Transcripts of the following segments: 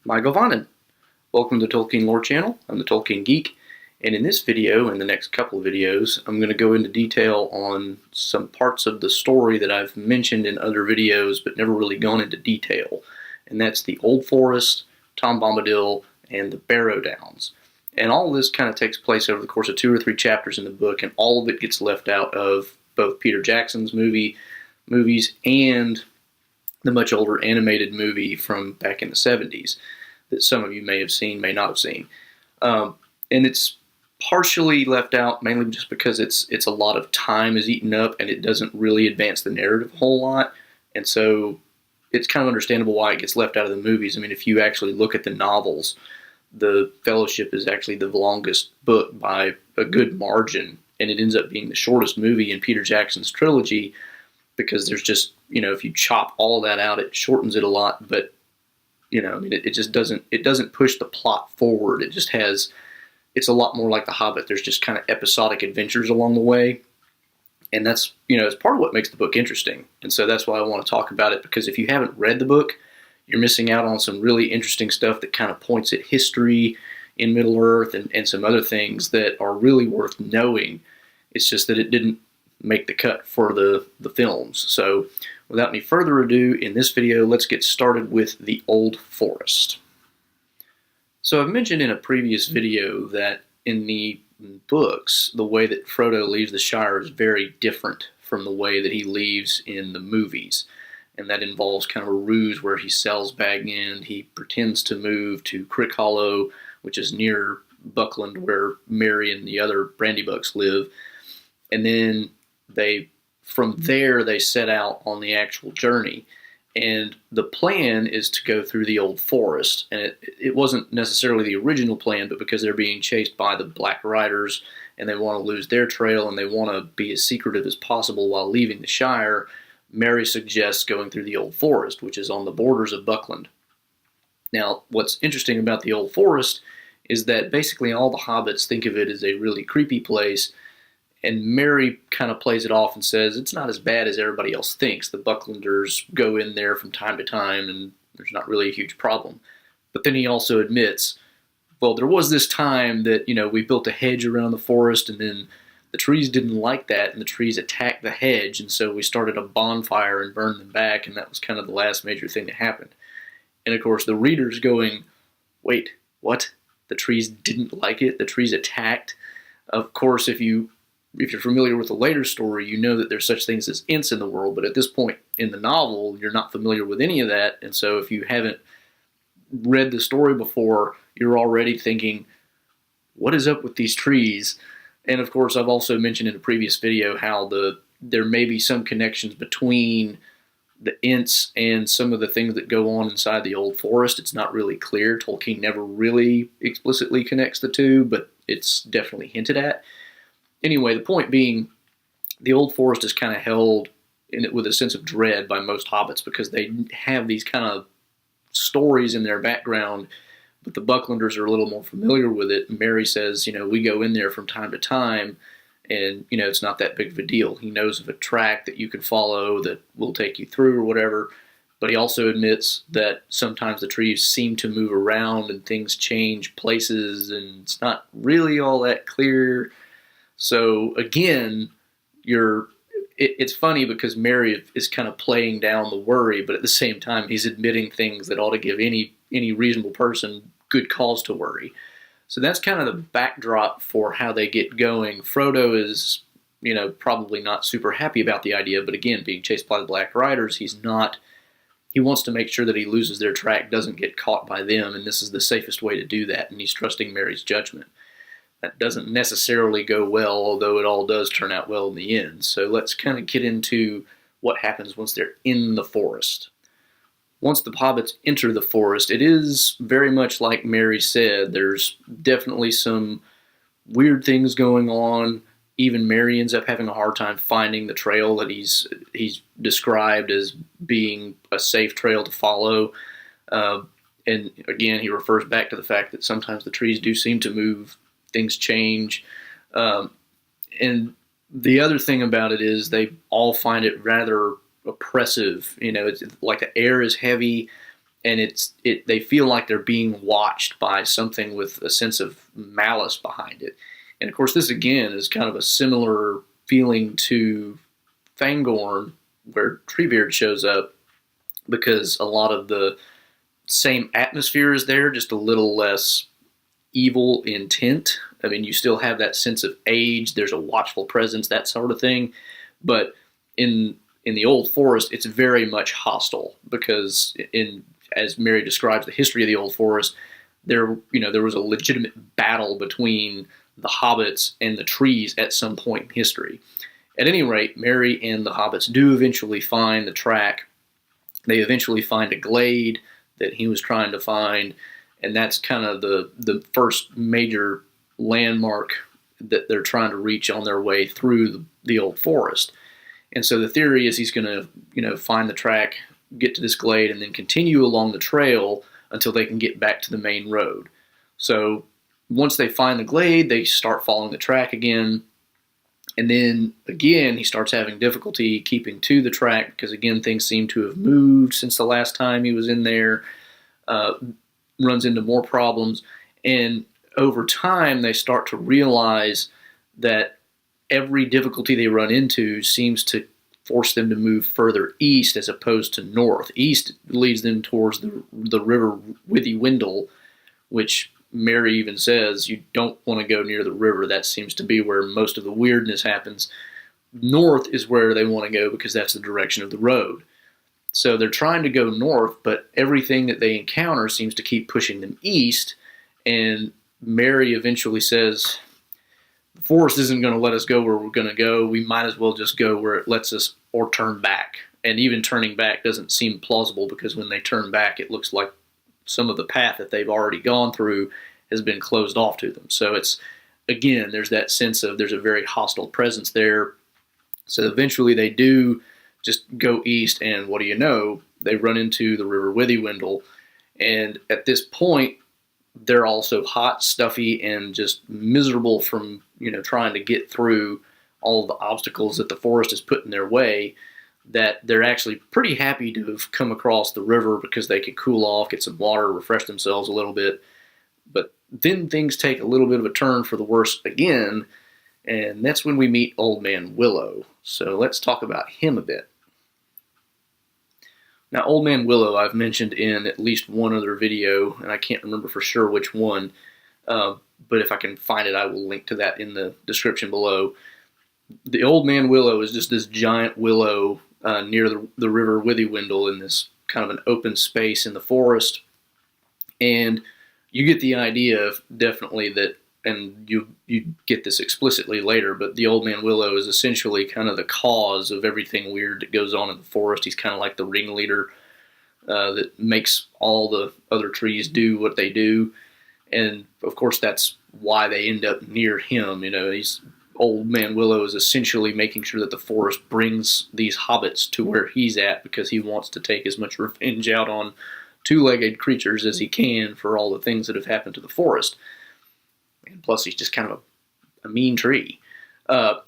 my Govanen. Welcome to the Tolkien Lore Channel. I'm the Tolkien Geek, and in this video, and the next couple of videos, I'm going to go into detail on some parts of the story that I've mentioned in other videos but never really gone into detail, and that's the Old Forest, Tom Bombadil, and the Barrow Downs. And all of this kind of takes place over the course of 2 or 3 chapters in the book, and all of it gets left out of both Peter Jackson's movies and the much older animated movie from back in the 70s that some of you may have seen, may not have seen. And it's partially left out mainly just because it's a lot of time is eaten up and it doesn't really advance the narrative a whole lot. And so it's kind of understandable why it gets left out of the movies. I mean, if you actually look at the novels, The Fellowship is actually the longest book by a good margin, and it ends up being the shortest movie in Peter Jackson's trilogy because there's just, if you chop all that out, it shortens it a lot, but, it just doesn't push the plot forward. It just has, it's a lot more like The Hobbit. There's just kind of episodic adventures along the way, and that's, it's part of what makes the book interesting, and so that's why I want to talk about it, because if you haven't read the book, you're missing out on some really interesting stuff that kind of points at history in Middle-earth and some other things that are really worth knowing. It's just that it didn't make the cut for the films. So without any further ado, in this video, let's get started with the Old Forest. So I've mentioned in a previous video that in the books, the way that Frodo leaves the Shire is very different from the way that he leaves in the movies. And that involves kind of a ruse where he sells Bag End. He pretends to move to Crick Hollow, which is near Buckland, where Merry and the other Brandybucks live. And then from there, they set out on the actual journey. And the plan is to go through the Old Forest. And it wasn't necessarily the original plan, but because they're being chased by the Black Riders, and they want to lose their trail, and they want to be as secretive as possible while leaving the Shire, Merry suggests going through the Old Forest, which is on the borders of Buckland. Now, what's interesting about the Old Forest is that basically all the hobbits think of it as a really creepy place, and Merry kind of plays it off and says it's not as bad as everybody else thinks. The Bucklanders go in there from time to time, and there's not really a huge problem. But then he also admits, well, there was this time that, we built a hedge around the forest, and then the trees didn't like that, and the trees attacked the hedge, and so we started a bonfire and burned them back, and that was kind of the last major thing that happened. And of course, the reader's going, wait, what? The trees didn't like it? The trees attacked? Of course, if you're familiar with the later story, you know that there's such things as Ents in the world, but at this point in the novel, you're not familiar with any of that, and so if you haven't read the story before, you're already thinking, what is up with these trees? And of course, I've also mentioned in a previous video how there may be some connections between the Ents and some of the things that go on inside the Old Forest. It's not really clear. Tolkien never really explicitly connects the two, but it's definitely hinted at. Anyway, the point being, the Old Forest is kind of held with a sense of dread by most hobbits because they have these kind of stories in their background, but the Bucklanders are a little more familiar with it. Merry says, we go in there from time to time, and, it's not that big of a deal. He knows of a track that you can follow that will take you through or whatever, but he also admits that sometimes the trees seem to move around and things change places, and it's not really all that clear. So, again, it's funny because Merry is kind of playing down the worry, but at the same time, he's admitting things that ought to give any reasonable person good cause to worry. So that's kind of the backdrop for how they get going. Frodo is, probably not super happy about the idea, but again, being chased by the Black Riders, he wants to make sure that he loses their track, doesn't get caught by them, and this is the safest way to do that, and he's trusting Merry's judgment. That doesn't necessarily go well, although it all does turn out well in the end. So let's kind of get into what happens once they're in the forest. Once the hobbits enter the forest, it is very much like Merry said. There's definitely some weird things going on. Even Merry ends up having a hard time finding the trail that he's described as being a safe trail to follow. And again, he refers back to the fact that sometimes the trees do seem to move, things change. And the other thing about it is they all find it rather oppressive. It's like the air is heavy and they feel like they're being watched by something with a sense of malice behind it. And of course, this again is kind of a similar feeling to Fangorn, where Treebeard shows up, because a lot of the same atmosphere is there, just a little less evil intent. I mean, you still have that sense of age, there's a watchful presence, that sort of thing. But in the Old Forest, it's very much hostile, because as Mary describes the history of the Old Forest, there was a legitimate battle between the hobbits and the trees at some point in history. At any rate, Mary and the hobbits do eventually find the track. They eventually find a glade that he was trying to find, and that's kind of the first major landmark that they're trying to reach on their way through the Old Forest. And so the theory is he's going to find the track, get to this glade, and then continue along the trail until they can get back to the main road. So once they find the glade, they start following the track again. And then, again, he starts having difficulty keeping to the track because, again, things seem to have moved since the last time he was in there. Runs into more problems. And over time, they start to realize that every difficulty they run into seems to force them to move further east as opposed to north. East leads them towards the river Withywindle, which Mary even says you don't want to go near the river. That seems to be where most of the weirdness happens. North is where they want to go because that's the direction of the road. So they're trying to go north, but everything that they encounter seems to keep pushing them east. And Mary eventually says, the forest isn't going to let us go where we're going to go. We might as well just go where it lets us, or turn back. And even turning back doesn't seem plausible, because when they turn back, it looks like some of the path that they've already gone through has been closed off to them. So it's, again, there's that sense of there's a very hostile presence there. So eventually they do just go east, and what do you know? They run into the river Withywindle. And at this point, they're also hot, stuffy, and just miserable from, trying to get through all of the obstacles that the forest has put in their way, that they're actually pretty happy to have come across the river because they could cool off, get some water, refresh themselves a little bit. But then things take a little bit of a turn for the worse again, and that's when we meet Old Man Willow. So let's talk about him a bit. Now, Old Man Willow I've mentioned in at least one other video, and I can't remember for sure which one, but if I can find it, I will link to that in the description below. The Old Man Willow is just this giant willow near the river Withywindle in this kind of an open space in the forest. And you get the idea of definitely that, and you get this explicitly later, but the Old Man Willow is essentially kind of the cause of everything weird that goes on in the forest. He's kind of like the ringleader that makes all the other trees do what they do. And of course, that's why they end up near him. Old Man Willow is essentially making sure that the forest brings these hobbits to where he's at, because he wants to take as much revenge out on two-legged creatures as he can for all the things that have happened to the forest. And plus, he's just kind of a mean tree.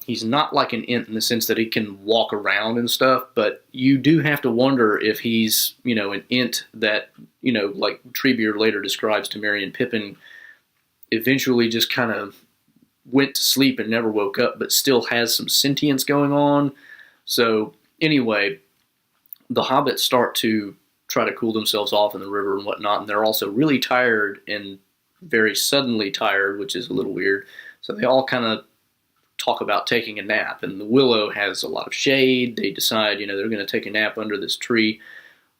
He's not like an Ent in the sense that he can walk around and stuff, but you do have to wonder if he's, an Ent that, like Treebeard later describes to Merry and Pippin, eventually just kind of went to sleep and never woke up, but still has some sentience going on. So anyway, the hobbits start to try to cool themselves off in the river and whatnot, and they're also really tired, and very suddenly tired, which is a little weird. So they all kind of talk about taking a nap, and the willow has a lot of shade. They decide, they're going to take a nap under this tree.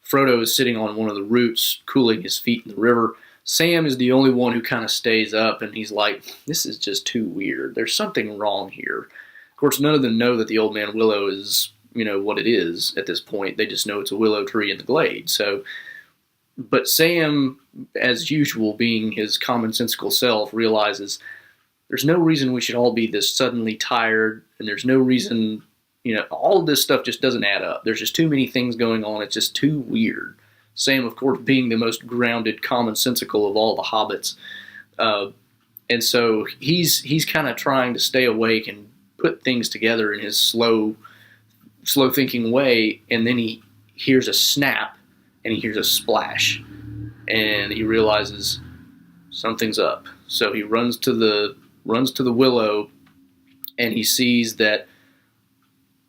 Frodo is sitting on one of the roots, cooling his feet in the river. Sam is the only one who kind of stays up, and he's like, this is just too weird. There's something wrong here. Of course, none of them know that the Old Man Willow is, what it is at this point. They just know it's a willow tree in the glade. So, but Sam, as usual, being his commonsensical self, realizes there's no reason we should all be this suddenly tired, and there's no reason, all of this stuff just doesn't add up. There's just too many things going on. It's just too weird. Sam, of course, being the most grounded, commonsensical of all the hobbits. And so he's kind of trying to stay awake and put things together in his slow thinking way, and then he hears a snap, and he hears a splash, and he realizes something's up. So he runs to the willow, and he sees that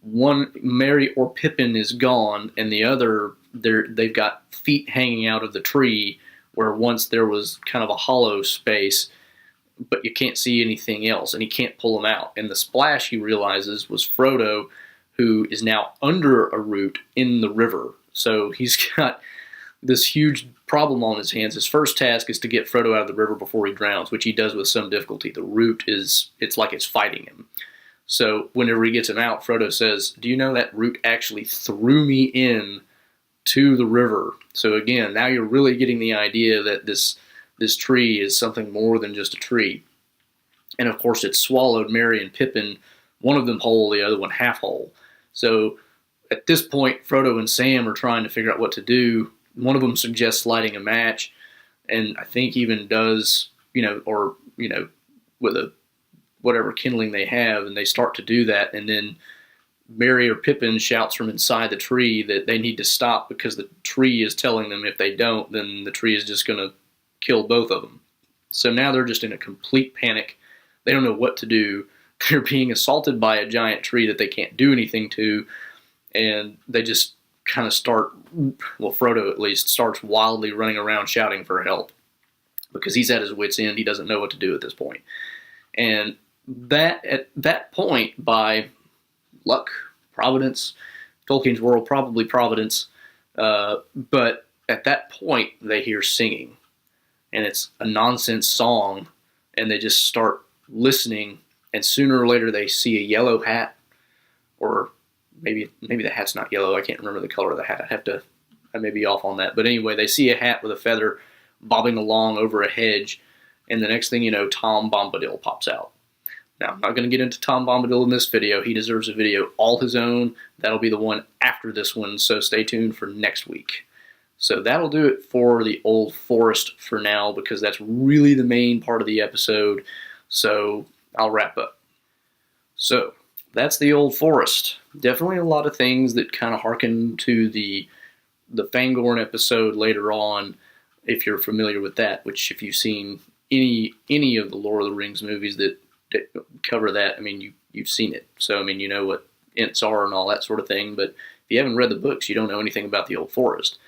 one, Merry or Pippin, is gone, and the other, they've got feet hanging out of the tree where once there was kind of a hollow space, but you can't see anything else, and he can't pull them out. And the splash, he realizes, was Frodo, who is now under a root in the river. So he's got this huge problem on his hands. His first task is to get Frodo out of the river before he drowns, which he does with some difficulty. The root it's like it's fighting him. So whenever he gets him out, Frodo says, "Do you know that root actually threw me in to the river?" So again, now you're really getting the idea that this tree is something more than just a tree. And of course, it swallowed Merry and Pippin, one of them whole, the other one half whole. So at this point, Frodo and Sam are trying to figure out what to do. One of them suggests lighting a match, and I think even does, with whatever kindling they have, and they start to do that, and then Merry or Pippin shouts from inside the tree that they need to stop because the tree is telling them if they don't, then the tree is just going to kill both of them. So now they're just in a complete panic. They don't know what to do. They're being assaulted by a giant tree that they can't do anything to, and they just kind of start, well, Frodo at least, starts wildly running around shouting for help because he's at his wit's end. He doesn't know what to do at this point. And at that point, by luck, providence, Tolkien's world, probably providence, but at that point they hear singing, and it's a nonsense song, and they just start listening, and sooner or later they see a yellow hat, or maybe the hat's not yellow. I can't remember the color of the hat. I may be off on that. But anyway, they see a hat with a feather bobbing along over a hedge, and the next thing you know, Tom Bombadil pops out. Now, I'm not going to get into Tom Bombadil in this video. He deserves a video all his own. That'll be the one after this one, so stay tuned for next week. So that'll do it for the Old Forest for now, because that's really the main part of the episode. So I'll wrap up. So that's the Old Forest. Definitely a lot of things that kind of harken to the Fangorn episode later on, if you're familiar with that, which if you've seen any of the Lord of the Rings movies that cover that, I mean, you've seen it. So, I mean, you know what Ents are and all that sort of thing, but if you haven't read the books, you don't know anything about the Old Forest.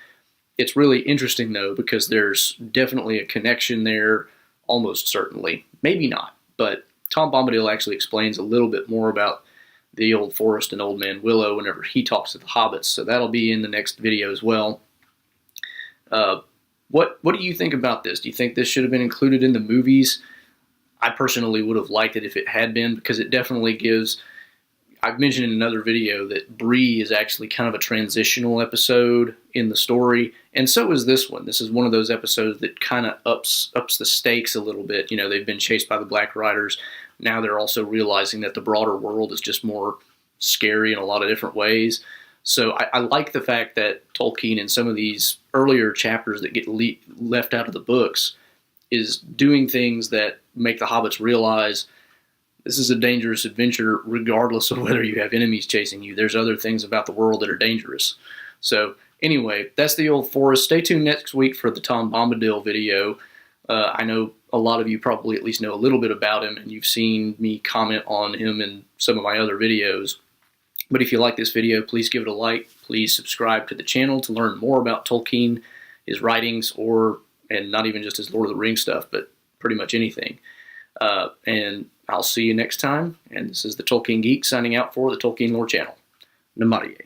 It's really interesting, though, because there's definitely a connection there, almost certainly. Maybe not, but Tom Bombadil actually explains a little bit more about the Old Forest and Old Man Willow whenever he talks to the hobbits, so that'll be in the next video as well. What do you think about this? Do you think this should have been included in the movies? I personally would have liked it if it had been, because it definitely gives... I've mentioned in another video that Bree is actually kind of a transitional episode in the story, and so is this one. This is one of those episodes that kind of ups the stakes a little bit. You know, they've been chased by the Black Riders. Now they're also realizing that the broader world is just more scary in a lot of different ways. So I like the fact that Tolkien, in some of these earlier chapters that get left out of the books, is doing things that make the hobbits realize this is a dangerous adventure regardless of whether you have enemies chasing you. There's other things about the world that are dangerous. So anyway, that's the Old Forest. Stay tuned next week for the Tom Bombadil video. I know a lot of you probably at least know a little bit about him, and you've seen me comment on him in some of my other videos. But if you like this video, please give it a like. Please subscribe to the channel to learn more about Tolkien, his writings, and not even just his Lord of the Rings stuff, but pretty much anything. And I'll see you next time. And this is the Tolkien Geek signing out for the Tolkien Lore channel. Namaste.